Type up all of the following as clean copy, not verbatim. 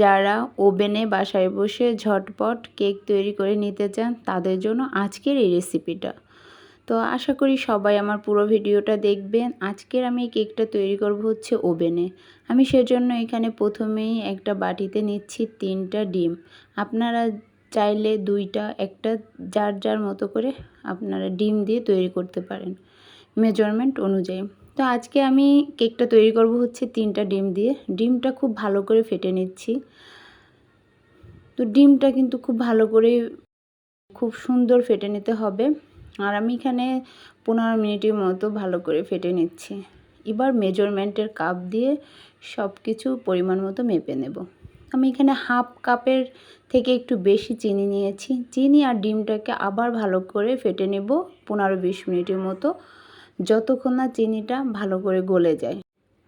যারা ওভেনে বাসায় বসে ঝটপট কেক তৈরি করে নিতে চান তাদের জন্য আজকের এই রেসিপিটা। তো আশা করি সবাই আমার পুরো ভিডিওটা দেখবেন। আজকের আমি এই কেকটা তৈরি করব হচ্ছে ওভেনে। আমি সেজন্য এখানে প্রথমেই একটা বাটিতে নিচ্ছি 3টা ডিম। আপনারা চাইলে 2টা, একটা যার যার মতো করে আপনারা ডিম দিয়ে তৈরি করতে পারেন মেজারমেন্ট অনুযায়ী। তো আজকে আমি কেকটা তৈরি করব হচ্ছে 3টা ডিম দিয়ে। ডিমটা খুব ভালো করে ফেটে নিচ্ছি। তো ডিমটা কিন্তু খুব ভালো করে খুব সুন্দর ফেটে নিতে হবে। আর আমি এখানে 15 মিনিটের মতো ভালো করে ফেটে নিচ্ছি। এবার মেজারমেন্টের কাপ দিয়ে সব কিছু পরিমাণ মতো মেপে নেব। আমি এখানে হাফ কাপের থেকে একটু বেশি চিনি নিয়েছি। চিনি আর ডিমটাকে আবার ভালো করে ফেটে নেব 15-20 মিনিটের মতো, যতক্ষণ না চিনিটা ভালো করে গলে যায়।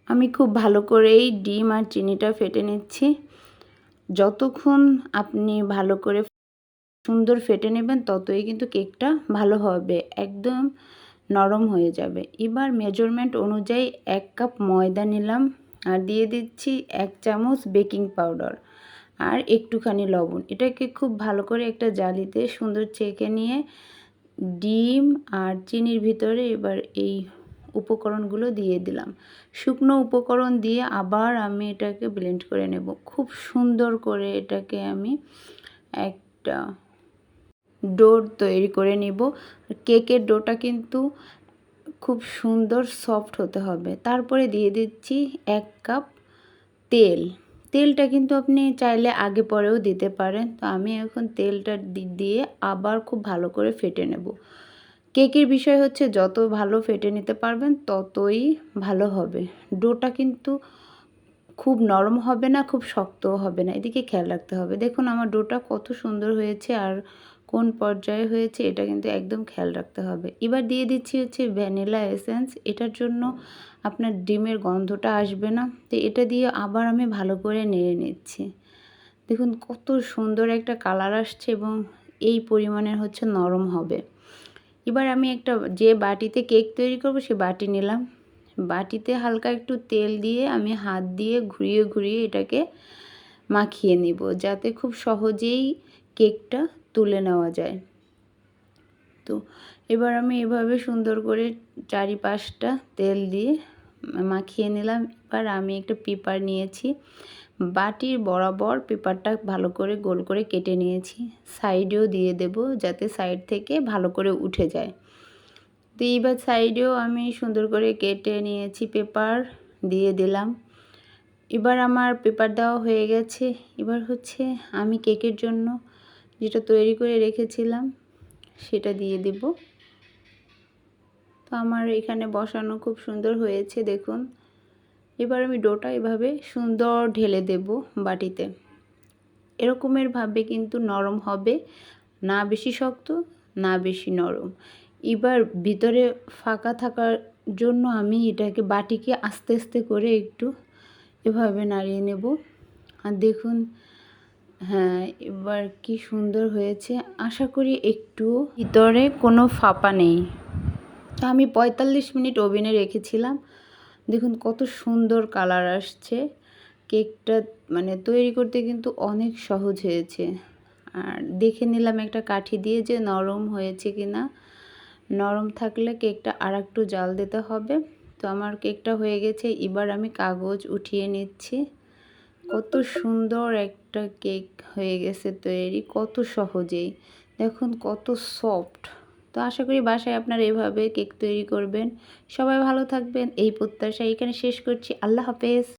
আমি খুব ভালো করেই ডিম আর চিনিটা ফেটে নিচ্ছি। যতক্ষণ আপনি ভালো করে সুন্দর ফেটে নেবেন ততই কিন্তু কেকটা ভালো হবে, একদম নরম হয়ে যাবে। এবার মেজারমেন্ট অনুযায়ী 1 কাপ ময়দা নিলাম আর দিয়ে দিচ্ছি 1 চামচ বেকিং পাউডার আর একটুখানি লবণ। এটাকে খুব ভালো করে একটা জালিতে সুন্দর চেকে নিয়ে ডিম আর চিনির ভিতরে এবার এই উপকরণগুলো দিয়ে দিলাম। শুকনো উপকরণ দিয়ে আবার আমি এটাকে ব্লেন্ড করে নেব। খুব সুন্দর করে এটাকে আমি একটা ডো তৈরি করে নিব। কেকের ডোটা কিন্তু খুব সুন্দর সফট হতে হবে। তারপরে দিয়ে দিচ্ছি 1 কাপ তেল। তেলটা কিন্তু আপনি চাইলে আগে পরেও দিতে পারেন। তো আমি এখন তেলটা দিয়ে আবার খুব ভালো করে ফেটে নেব। কেকের বিষয় হচ্ছে যত ভালো ফেটে নিতে পারবেন ততই ভালো হবে। ডোটা কিন্তু খুব নরম হবে না, খুব শক্তও হবে না, এদিকে খেয়াল রাখতে হবে। দেখুন আমার ডোটা কত সুন্দর হয়েছে আর কোন পর্যায়ে হয়েছে এটা কিন্তু একদম খেয়াল রাখতে হবে। এবার দিয়ে দিচ্ছি হচ্ছে ভ্যানিলা এসেন্স। এটার জন্য আপনার ডিমের গন্ধটা আসবে না। তো এটা দিয়ে আবার আমি ভালো করে নেড়ে নিচ্ছি। দেখুন কত সুন্দর একটা কালার আসছে এবং এই পরিমাণের হচ্ছে নরম হবে। এবার আমি একটা যে বাটিতে কেক তৈরি করব সে বাটি নিলাম। বাটিতে হালকা একটু তেল দিয়ে আমি হাত দিয়ে ঘুরিয়ে ঘুরিয়ে এটাকে মাখিয়ে নিব, যাতে খুব সহজেই কেকটা তুলে নেওয়া যায়। তো এবার আমি এভাবে সুন্দর করে চারিপাশটা তেল দিয়ে মাখিয়ে নিলাম। এবার আমি একটা পেপার নিয়েছি, বাটির বরাবর পেপারটা ভালো করে গোল করে কেটে নিয়েছি। সাইডেও দিয়ে দেব যাতে সাইড থেকে ভালো করে উঠে যায়। তো এইবার সাইডেও আমি সুন্দর করে কেটে নিয়েছি, পেপার দিয়ে দিলাম। এবার আমার পেপার দেওয়া হয়ে গেছে। এবার হচ্ছে আমি কেকের জন্য যেটা তৈরি করে রেখেছিলাম সেটা দিয়ে দেব। তো আমার এখানে বসানো খুব সুন্দর হয়েছে দেখুন। এবার আমি ডোটা এভাবে সুন্দর ঢেলে দেব বাটিতে। এরকমের ভাবে কিন্তু নরম হবে, না বেশি শক্ত না বেশি নরম। এবার ভিতরে ফাঁকা থাকার জন্য আমি এটাকে বাটিকে আস্তে আস্তে করে একটু এভাবে নাড়িয়ে নেব। আর দেখুন, হ্যাঁ এবার কি সুন্দর হয়েছে। আশা করি একটু ভিতরে কোনো ফাঁপা নেই। তো আমি 45 মিনিট ওভেনে রেখেছিলাম। দেখুন কত সুন্দর কালার আসছে। কেকটা মানে তৈরি করতে কিন্তু অনেক সহজ হয়েছে। আর দেখে নিলাম একটা কাঠি দিয়ে যে নরম হয়েছে কিনা। নরম থাকলে কেকটা আর একটু জাল দিতে হবে। তো আমার কেকটা হয়ে গেছে। এবার আমি কাগজ উঠিয়ে নিচ্ছি। কত সুন্দর একটা কেক হয়ে গেছে তৈরি, কত সহজেই। দেখুন কত সফট। তো আশা করি বাসায় আপনারা এভাবে কেক তৈরি করবেন। সবাই ভালো থাকবেন এই প্রত্যাশা এখানে শেষ করছি। আল্লাহ হাফেজ।